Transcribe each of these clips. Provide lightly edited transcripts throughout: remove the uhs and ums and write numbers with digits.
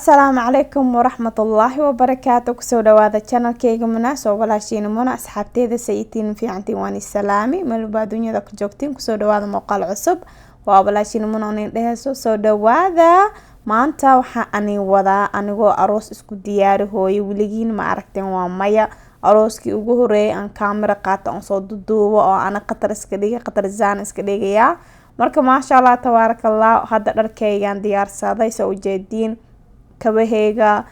السلام عليكم ورحمة الله وبركاته. كسو دوادا channel كيغا مناس وبلاشين منا أصحابتي سيتين في عنتي واني السلامي ملو بادونيا داك جوكتين كسو دوادا موقال عصب وبلاشين منا ونين دهسو سو دوادا maanta waxa ani wada anigoo aroos isku diyaari hooyo wiligiin ma aragteen waa maya arooskii ugu horeeyay aan camera qaato aan soo duubo oo ana qatar iska dhigay qatar zaan iska dhigaya marka ma sha Allah tabarakallah hadda dharkaygan diyaarsaday soo jeedin kabahayga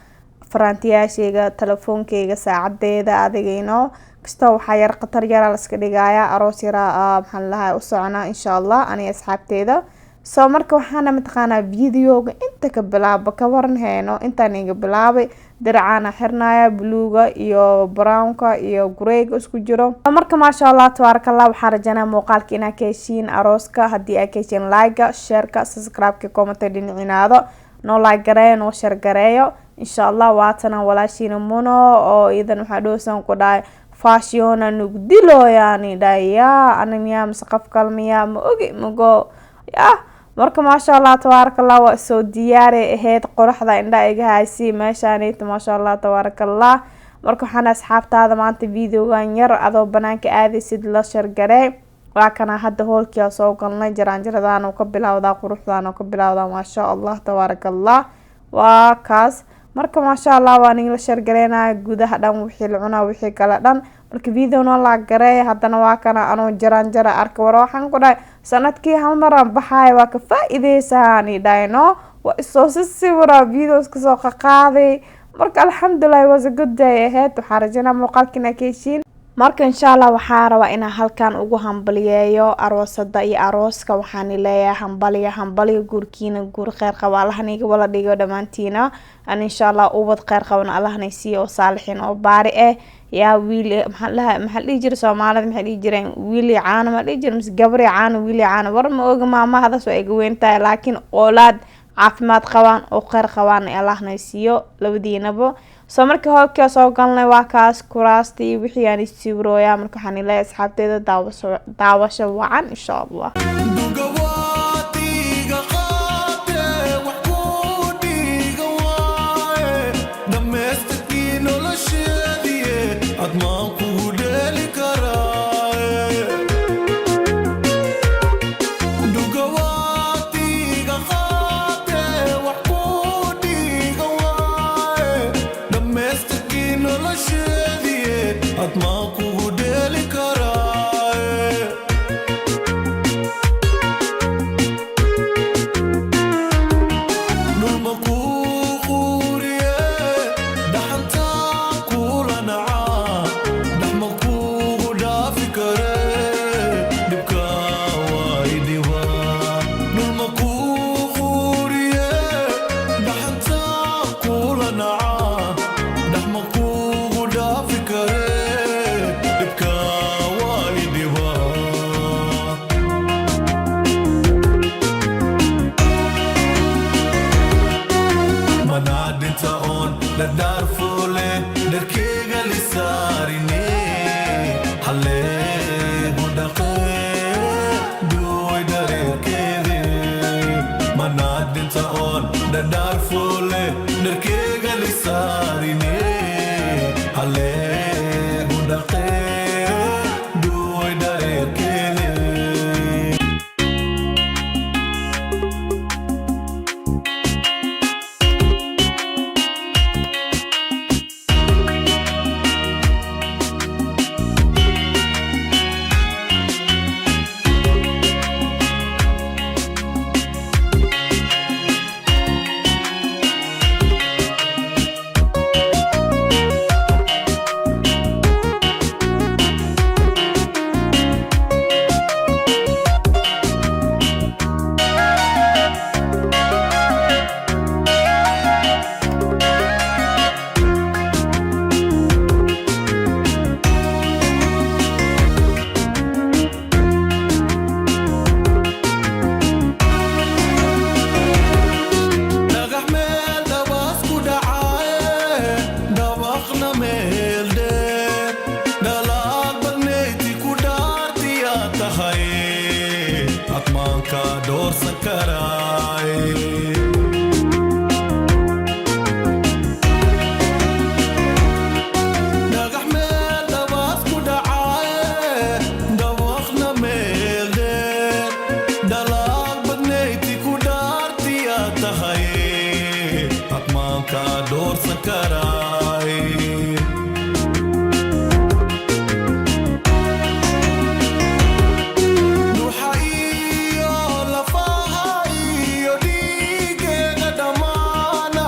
farantiyaashayga telefoonkayga saacadeeda adigayno kasto waxa yar qatar yar la iska dhigaya aroos yar maxaan lahaa u socona insha Allah ani asxaabteeda soo marka waxaana mataqaana videoga inta ka bilaabo ka waran heeno intaan iga bilaabay diracana xirnaya bluega iyo brownka iyo greyga isku jiro marka ma sha Allah tabarakallah waxaan rajaynaa muuqaalka inaa ka heshiin arooska hadii ay ka heshiin like share ka subscribe ka comment dhinaciinaado no like gareeyo no share gareeyo insha Allah waatana walaashiina muno oo idan waxa dhoosan ku dhaay fashion nugdilo yani dhaya anamiya masqaf kalmiya ma ogi mago ya marka ma sha Allah tabarakallah waa soo diyaare aheed qoraxda indha iga haysi meeshaanayta ma sha Allah tabarakallah marka waxaan asxaabtaada maanta videogan yar adoo banaanka aadaysid la share garee waa kana hadda hoolkiya soo galnay jaraanjaradaan oo ka bilawda quruxdaan oo ka bilawda ma sha Allah tabarakallah waa kaas marka ma sha Allah waan la share gareena gudaha dhan wixii la cunaa wixii kala dhan marka video no la gareey hadana waa kana anoo jaraanjara arka war waxaan ku dhaay sanadkii hal mar aan baxay waa ka faa'iideysani dhayno waa soo sawira videos ka soo qaaday marka alxamdulillah was a good day ahead waxaan rajaynaa muuqaalkina ka heshiin marka insha Allah waxaan rabaa inaan halkan ugu hambaliyeeyo aroosada iyo arooska waxaan leeyahay hambaliyo guurkiina guur khayr qaba Allahniga wala dhigo dhamaantiina aan insha Allah ubad khayr qabana Allahna siiyo saalixiin oo baari ya wiil maxal dhijir Soomaalida maxay dhijireen wiil caan ma dhijir mis gabri caan wiil caan war ma og maama hada soo eeg weyntaa laakiin oolad caafimaad qabaan oo khayr qabaan Allahna siiyo labadiinaba soo markii hoolka soo galnay waa kaas kuraastii wixii aan isawirooya marka waxaan ilaa asxaabteeda daawasho wacan insha Allah doorsan karaay dhuuxa iyo lafaha iyo dhiigeeda dhammaana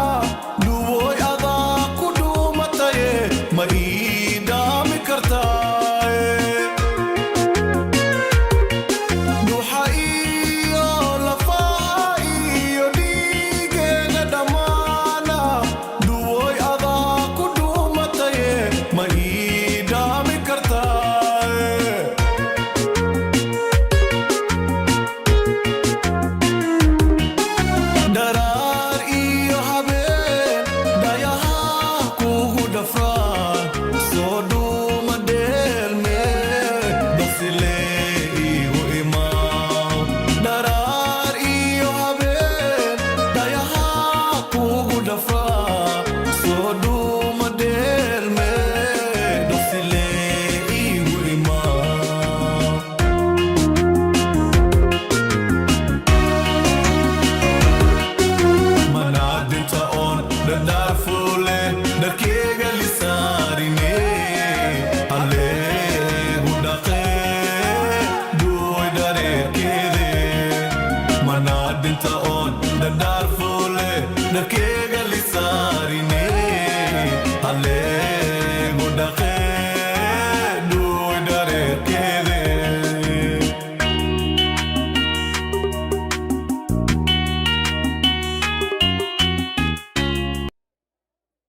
dhuwoy adaa ku dhuumataye ma ii dhaami kartaaye dhuuxa iyo lafaha iyo dhiigeeda dhammaana dhuwoy adaa ku dhuumataye ma ii dhaami kartaaye dharaar iyo habeen dhayaha kugu dhafraan soo dhuuma dheelme basile igu imaaw dharaar iyo habeen dhayaha kugu dhafraan soo dhuuma dheelme basile igu imaaw manaadinta oon dhadhaar fuule dharkeyga lisaarine alleegu dhaqee dhuwoy dhareerkeede manaadinta oon dhadhaar fuule dharkeyga